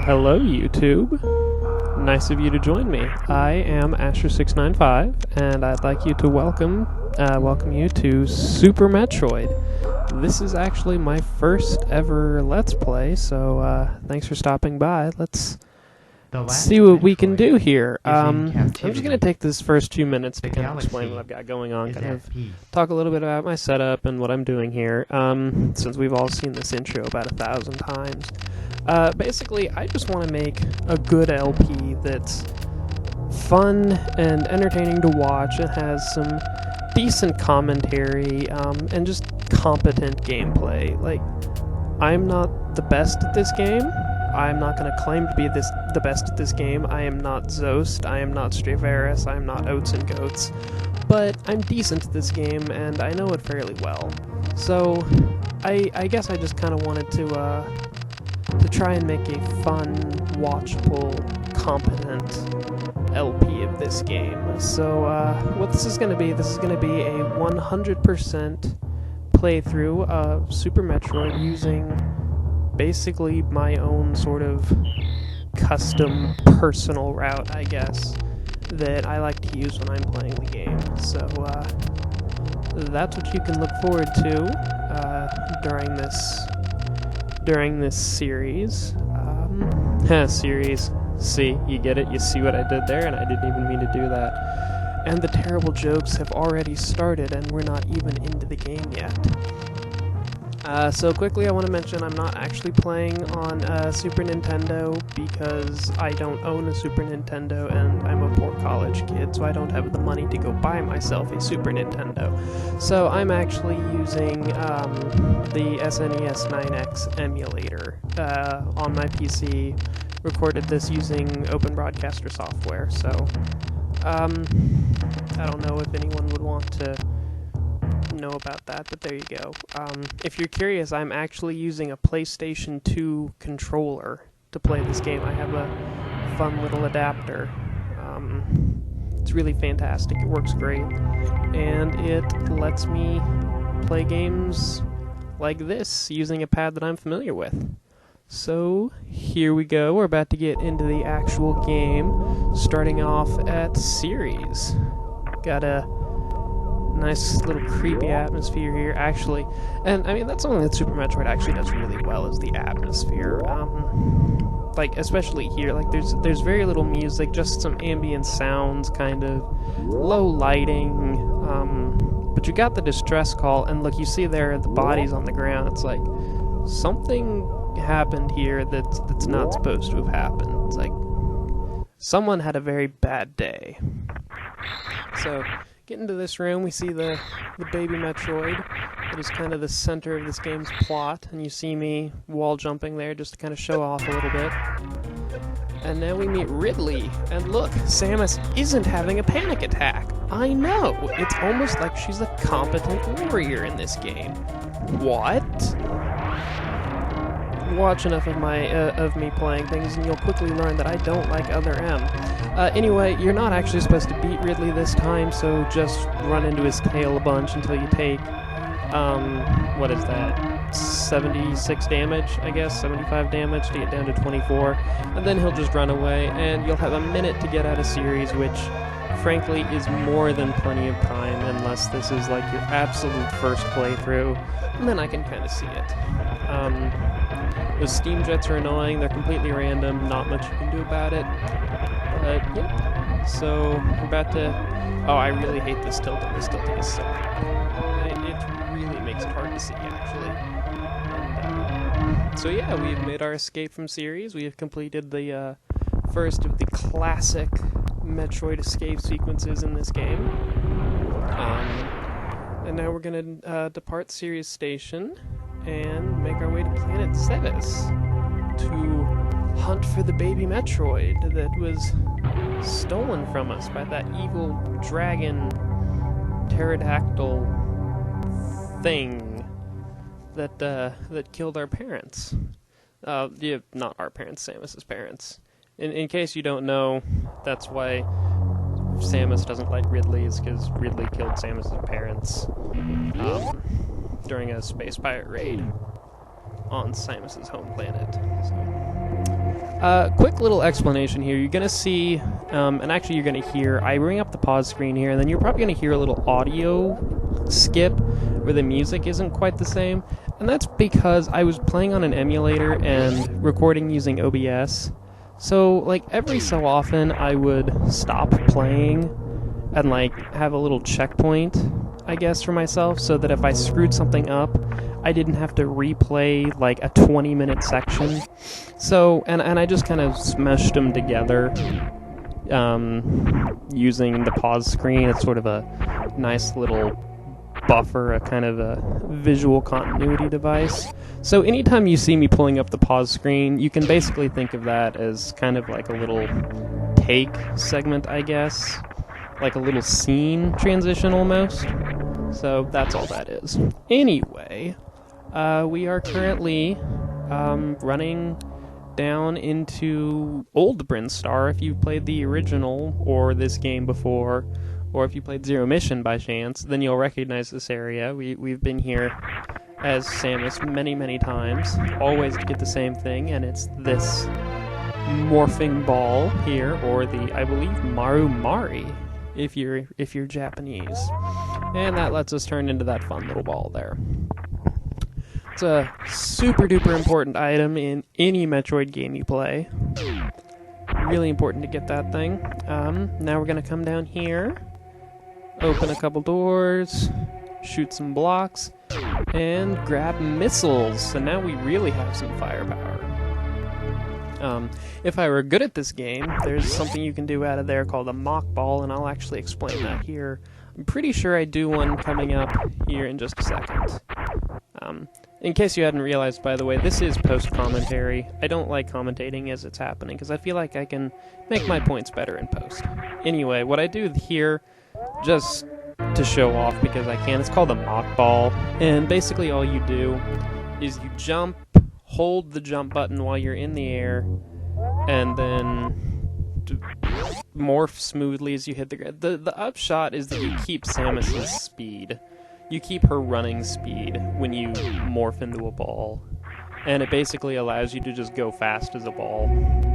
Hello YouTube. Nice of you to join me. I am Asher695, and I'd like you to welcome you to Super Metroid. This is actually my first ever Let's Play, so thanks for stopping by. Let's see what we can do here. I'm just going to take this first 2 minutes to kind of explain what I've got going on, kind of talk a little bit about my setup and what I'm doing here, since we've all seen this intro about 1,000 times. Basically, I just want to make a good LP that's fun and entertaining to watch and has some decent commentary, and just competent gameplay. Like, I'm not the best at this game. I'm not going to claim to be the best at this game. I am not Zost, I am not Straveris, I am not Oats and Goats, but I'm decent at this game, and I know it fairly well. So, I guess I just kind of wanted to try and make a fun, watchable, competent LP of this game. So, what this is going to be a 100% playthrough of Super Metroid using basically my own sort of custom personal route, I guess, that I like to use when I'm playing the game. So, that's what you can look forward to during this series. Series. See, you get it? You see what I did there? And I didn't even mean to do that. And the terrible jokes have already started, and we're not even into the game yet. So quickly I want to mention I'm not actually playing on Super Nintendo because I don't own a Super Nintendo and I'm a poor college kid, so I don't have the money to go buy myself a Super Nintendo. So I'm actually using the SNES 9X emulator on my PC. Recorded this using Open Broadcaster software, so I don't know if anyone would want to know about that, but there you go. If you're curious, I'm actually using a PlayStation 2 controller to play this game. I have a fun little adapter. It's really fantastic. It works great, and it lets me play games like this using a pad that I'm familiar with. So, here we go. We're about to get into the actual game, starting off at Series. Got a nice little creepy atmosphere here, actually. And, I mean, that's something that Super Metroid actually does really well, is the atmosphere. Like, especially here, like, there's very little music, just some ambient sounds, kind of, low lighting, but you got the distress call, and look, you see there the bodies on the ground. It's like, something happened here that's not supposed to have happened. It's like, someone had a very bad day. So, get into this room, we see the baby Metroid. That is kind of the center of this game's plot, and you see me wall jumping there just to kind of show off a little bit. And now we meet Ridley, and look, Samus isn't having a panic attack. I know, it's almost like she's a competent warrior in this game. What? Watch enough of me playing things, and you'll quickly learn that I don't like Other M. Anyway, you're not actually supposed to beat Ridley this time, so just run into his tail a bunch until you take, what is that, 76 damage, I guess, 75 damage to get down to 24, and then he'll just run away, and you'll have a minute to get out of Series, which, frankly, is more than plenty of time, unless this is, like, your absolute first playthrough, and then I can kind of see it. Those steam jets are annoying, they're completely random, not much you can do about it. But, yep. So, we're about to... Oh, I really hate this tilting. This tilting is so bad. It really makes it hard to see, actually. And, so yeah, we've made our escape from Series. We have completed the first of the classic Metroid escape sequences in this game. And now we're going to depart Series Station and make our way to planet Zebes to hunt for the baby Metroid that was stolen from us by that evil dragon pterodactyl thing that killed our parents. Yeah, not our parents, Samus's parents. In case you don't know, that's why Samus doesn't like Ridley, is because Ridley killed Samus's parents during a space pirate raid on Samus's home planet. So, Quick little explanation here. You're gonna see, and actually you're gonna hear, I bring up the pause screen here, and then you're probably gonna hear a little audio skip where the music isn't quite the same, and that's because I was playing on an emulator and recording using OBS. So, like, every so often I would stop playing and, like, have a little checkpoint, I guess, for myself, so that if I screwed something up, I didn't have to replay, like, a 20-minute section. So, and I just kind of smushed them together using the pause screen. It's sort of a nice little buffer, a kind of a visual continuity device. So anytime you see me pulling up the pause screen, you can basically think of that as kind of like a little take segment, I guess. Like a little scene transition almost. So that's all that is. Anyway, we are currently running down into Old Brinstar. If you've played the original or this game before, or if you played Zero Mission by chance, then you'll recognize this area. We've been here as Samus many, many times, always to get the same thing, and it's this morphing ball here, or the, I believe, Maru Mari, if you're Japanese. And that lets us turn into that fun little ball there. It's a super duper important item in any Metroid game you play. Really important to get that thing. Now we're gonna come down here, open a couple doors, shoot some blocks, and grab missiles. So now we really have some firepower. If I were good at this game, there's something you can do out of there called a mock ball, and I'll actually explain that here. I'm pretty sure I do one coming up here in just a second. In case you hadn't realized, by the way, this is post-commentary. I don't like commentating as it's happening, because I feel like I can make my points better in post. Anyway, what I do here, just to show off because I can, it's called a mock ball, and basically all you do is you jump, hold the jump button while you're in the air, and then morph smoothly as you hit the ground. The upshot is that you keep Samus's speed. You keep her running speed when you morph into a ball, and it basically allows you to just go fast as a ball.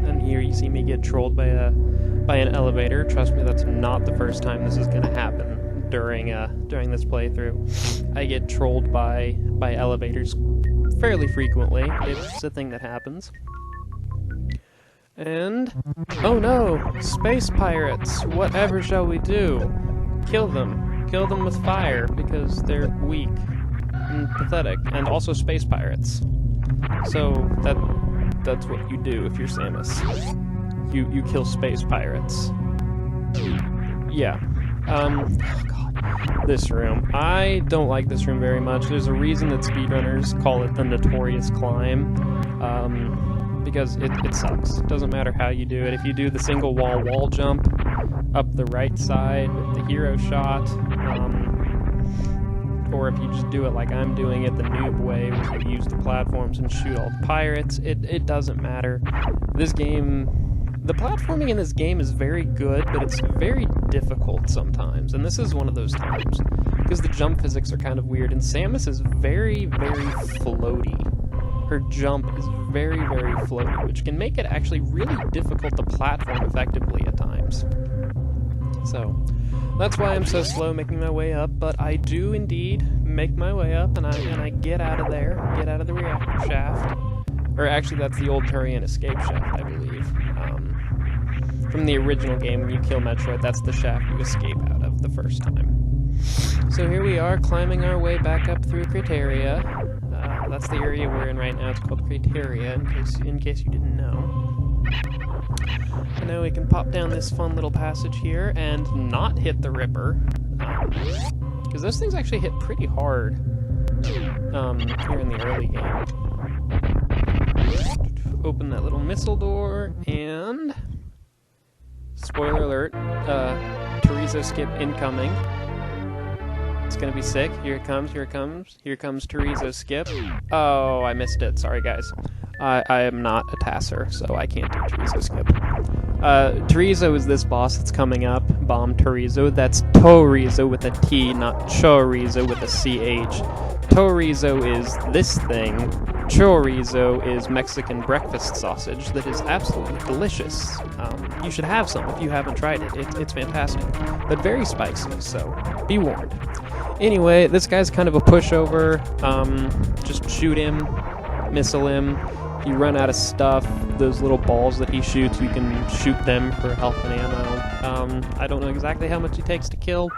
And here you see me get trolled by an elevator. Trust me, that's not the first time this is going to happen during this playthrough. I get trolled by elevators fairly frequently. It's a thing that happens. And oh no, space pirates! Whatever shall we do? Kill them. Kill them with fire, because they're weak and pathetic, and also space pirates. So that's what you do if you're Samus. You kill space pirates. Yeah. Oh god. This room. I don't like this room very much. There's a reason that speedrunners call it the notorious climb. Because it sucks. It doesn't matter how you do it. If you do the single wall jump up the right side with the hero shot, or if you just do it like I'm doing it the noob way, where you use the platforms and shoot all the pirates, it doesn't matter. This game, the platforming in this game is very good, but it's very difficult sometimes, and this is one of those times, because the jump physics are kind of weird, and Samus is very, very floaty. Her jump is very, very floaty, which can make it actually really difficult to platform effectively at times. So, that's why I'm so slow making my way up, but I do indeed make my way up, and I get out of there, get out of the reactor shaft. Or actually, that's the old Turian escape shaft, I believe. From the original game, when you kill Metroid, that's the shaft you escape out of the first time. So here we are, climbing our way back up through Criteria. That's the area we're in right now. It's called Criteria, in case you didn't know. And now we can pop down this fun little passage here and not hit the Ripper, because those things actually hit pretty hard here in the early game. Open that little missile door, and spoiler alert, Teresa skip incoming. It's gonna be sick. Here it comes, here it comes. Here comes Teresa skip. Oh, I missed it. Sorry, guys. I am not a Tasser, so I can't do Teresa skip. Teresa is this boss that's coming up. Bomb Teresa. That's Torizo with a T, not Chorizo with a CH. Torizo is this thing chorizo is Mexican breakfast sausage that is absolutely delicious. You should have some if you haven't tried it. It's fantastic, but very spicy, so be warned. Anyway, this guy's kind of a pushover. Just shoot him, missile him. If you run out of stuff, those little balls that he shoots, you can shoot them for health and ammo. I don't know exactly how much he takes to kill,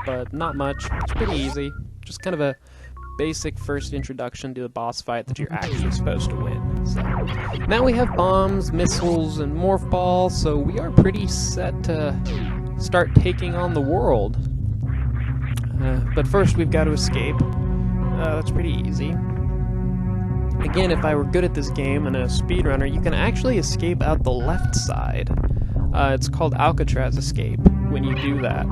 but not much. It's pretty easy. Just kind of a basic first introduction to the boss fight that you're actually supposed to win. So now we have bombs, missiles, and morph balls, so we are pretty set to start taking on the world. But first we've got to escape. That's pretty easy. Again, if I were good at this game and a speedrunner, you can actually escape out the left side. It's called Alcatraz escape when you do that,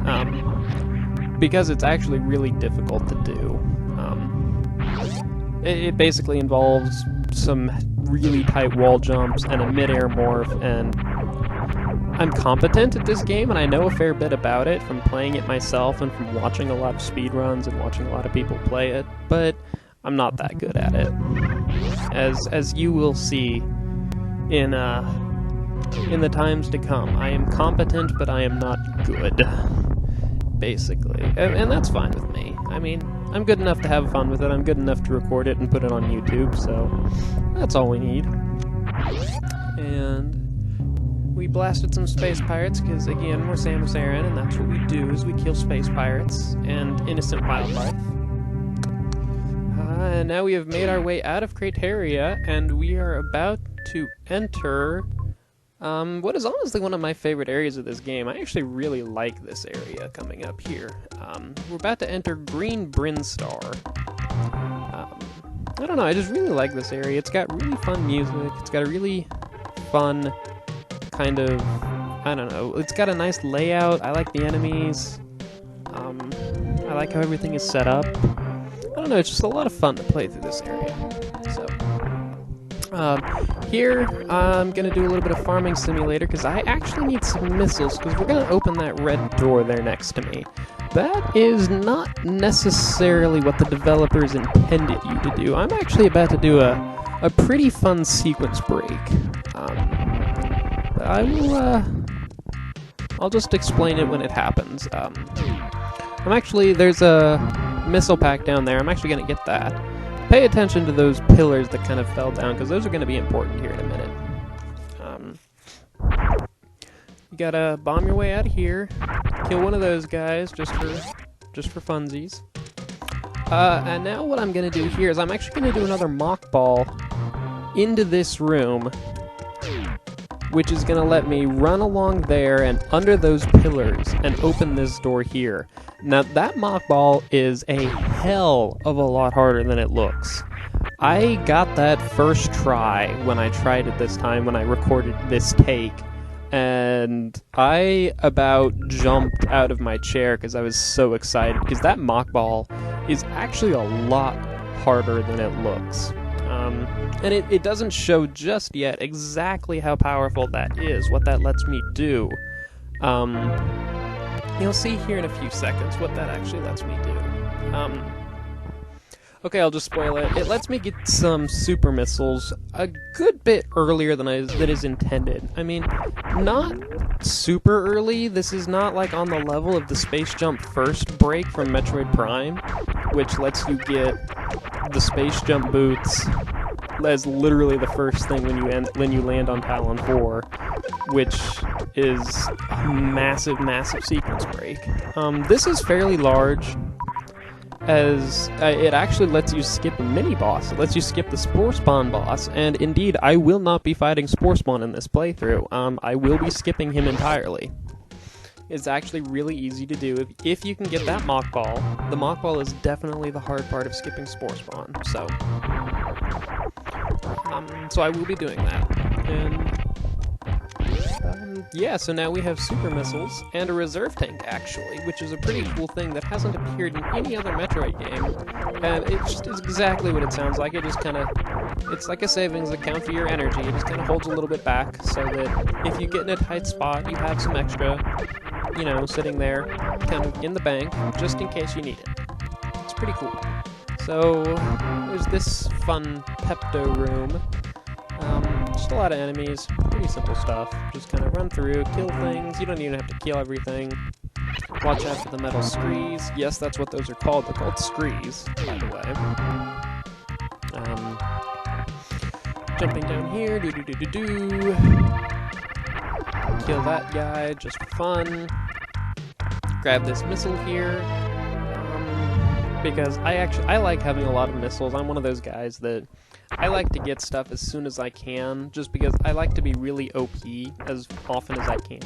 because it's actually really difficult to do. It basically involves some really tight wall jumps and a mid-air morph, and I'm competent at this game, and I know a fair bit about it from playing it myself and from watching a lot of speedruns and watching a lot of people play it, but I'm not that good at it. As you will see in the times to come. I am competent, but I am not good, basically. And that's fine with me. I mean, I'm good enough to have fun with it, I'm good enough to record it and put it on YouTube, so that's all we need. And we blasted some space pirates, because again, we're Samus Aran, and that's what we do, is we kill space pirates and innocent wildlife. And now we have made our way out of Crateria, and we are about to enter what is honestly one of my favorite areas of this game. I actually really like this area coming up here. We're about to enter Green Brinstar. I don't know, I just really like this area. It's got really fun music, it's got a really fun kind of, I don't know, it's got a nice layout, I like the enemies, I like how everything is set up. I don't know, it's just a lot of fun to play through this area. So, here, I'm going to do a little bit of farming simulator, because I actually need some missiles, because we're going to open that red door there next to me. That is not necessarily what the developers intended you to do. I'm actually about to do a pretty fun sequence break. I will, I'll just explain it when it happens. There's a missile pack down there. I'm actually going to get that. Pay attention to those pillars that kind of fell down, because those are going to be important here in a minute. You gotta bomb your way out of here, kill one of those guys just for funsies. And now what I'm going to do here is I'm actually going to do another mock ball into this room, which is going to let me run along there and under those pillars and open this door here. Now, that mock ball is a hell of a lot harder than it looks. I got that first try when I tried it this time, when I recorded this take, and I about jumped out of my chair because I was so excited, because that mock ball is actually a lot harder than it looks. And it doesn't show just yet exactly how powerful that is, what that lets me do. You'll see here in a few seconds what that actually lets me do. Okay, I'll just spoil it. It lets me get some super missiles a good bit earlier than is intended. I mean, not super early. This is not like on the level of the space jump first break from Metroid Prime, which lets you get the space jump boots as literally the first thing when you land on Talon 4, which is a massive, massive sequence break. This is fairly large, as it actually lets you skip a mini-boss. It lets you skip the Spore Spawn boss, and indeed, I will not be fighting Spore Spawn in this playthrough. I will be skipping him entirely. It's actually really easy to do if you can get that mock ball. The mock ball is definitely the hard part of skipping Spore Spawn, so I will be doing that. And yeah, so now we have super missiles and a reserve tank, actually, which is a pretty cool thing that hasn't appeared in any other Metroid game. And it just is exactly what it sounds like. It just kind of, it's like a savings account for your energy. It just kind of holds a little bit back so that if you get in a tight spot, you have some extra, you know, sitting there kind of in the bank just in case you need it. It's pretty cool. So, there's this fun Pepto room. Just a lot of enemies, pretty simple stuff. Just kind of run through, kill things. You don't even have to kill everything. Watch out for the metal screes. Yes, that's what those are called. They're called screes, by the way. Jumping down here, do-do-do-do-do. Kill that guy, just for fun. Grab this missile here. Because I like having a lot of missiles. I'm one of those guys that I like to get stuff as soon as I can, just because I like to be really OP as often as I can.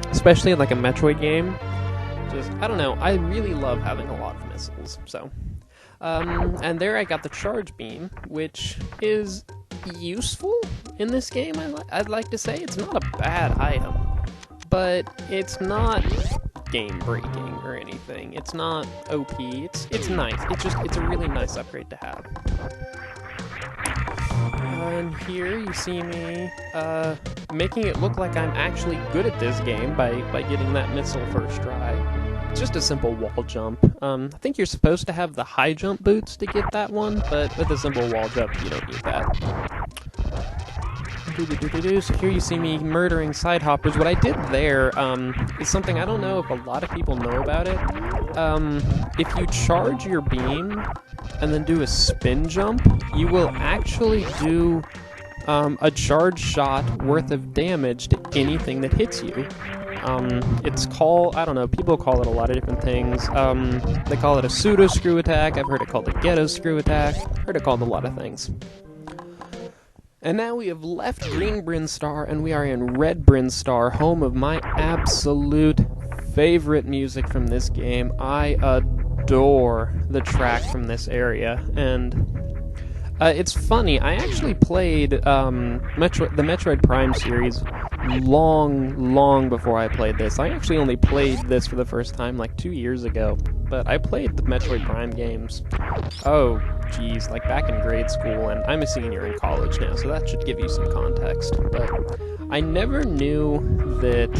Especially in like a Metroid game. Just, I don't know, I really love having a lot of missiles, so. And there I got the charge beam, which is useful in this game, I'd like to say. It's not a bad item, but it's not game-breaking or anything. It's not OP. It's nice. It's a really nice upgrade to have. And here you see me making it look like I'm actually good at this game by getting that missile first try. It's just a simple wall jump. I think you're supposed to have the high jump boots to get that one, but with a simple wall jump, you don't need that. So here you see me murdering side hoppers. What I did there is something I don't know if a lot of people know about it. If you charge your beam and then do a spin jump, you will actually do a charge shot worth of damage to anything that hits you. It's called, I don't know, people call it a lot of different things. They call it a pseudo screw attack. I've heard it called a ghetto screw attack. Heard it called a lot of things. And now we have left Green Brinstar, and we are in Red Brinstar, home of my absolute favorite music from this game. I adore the track from this area, and it's funny, I actually played the Metroid Prime series long before I played this. I actually only played this for the first time like 2 years ago, but I played the Metroid Prime games, oh geez, like back in grade school, and I'm a senior in college now, so that should give you some context. But I never knew that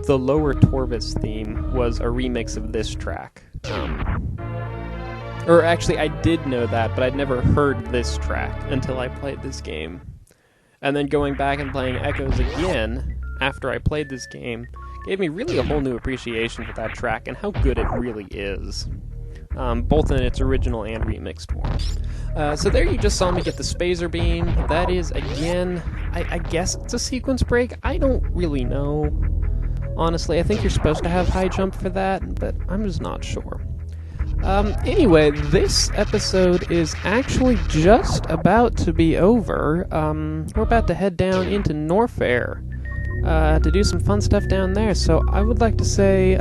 the Lower Torvis theme was a remix of this track. Or actually, I did know that, but I'd never heard this track until I played this game. And then going back and playing Echoes again, after I played this game, gave me really a whole new appreciation for that track and how good it really is. Both in its original and remixed form. So there you just saw me get the Spazer Beam. That is, again, I guess it's a sequence break. I don't really know. Honestly, I think you're supposed to have high jump for that, but I'm just not sure. Anyway, this episode is actually just about to be over. We're about to head down into Norfair to do some fun stuff down there. So I would like to say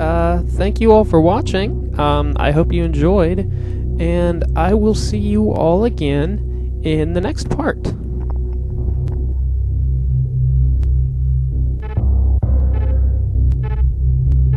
thank you all for watching. I hope you enjoyed, and I will see you all again in the next part.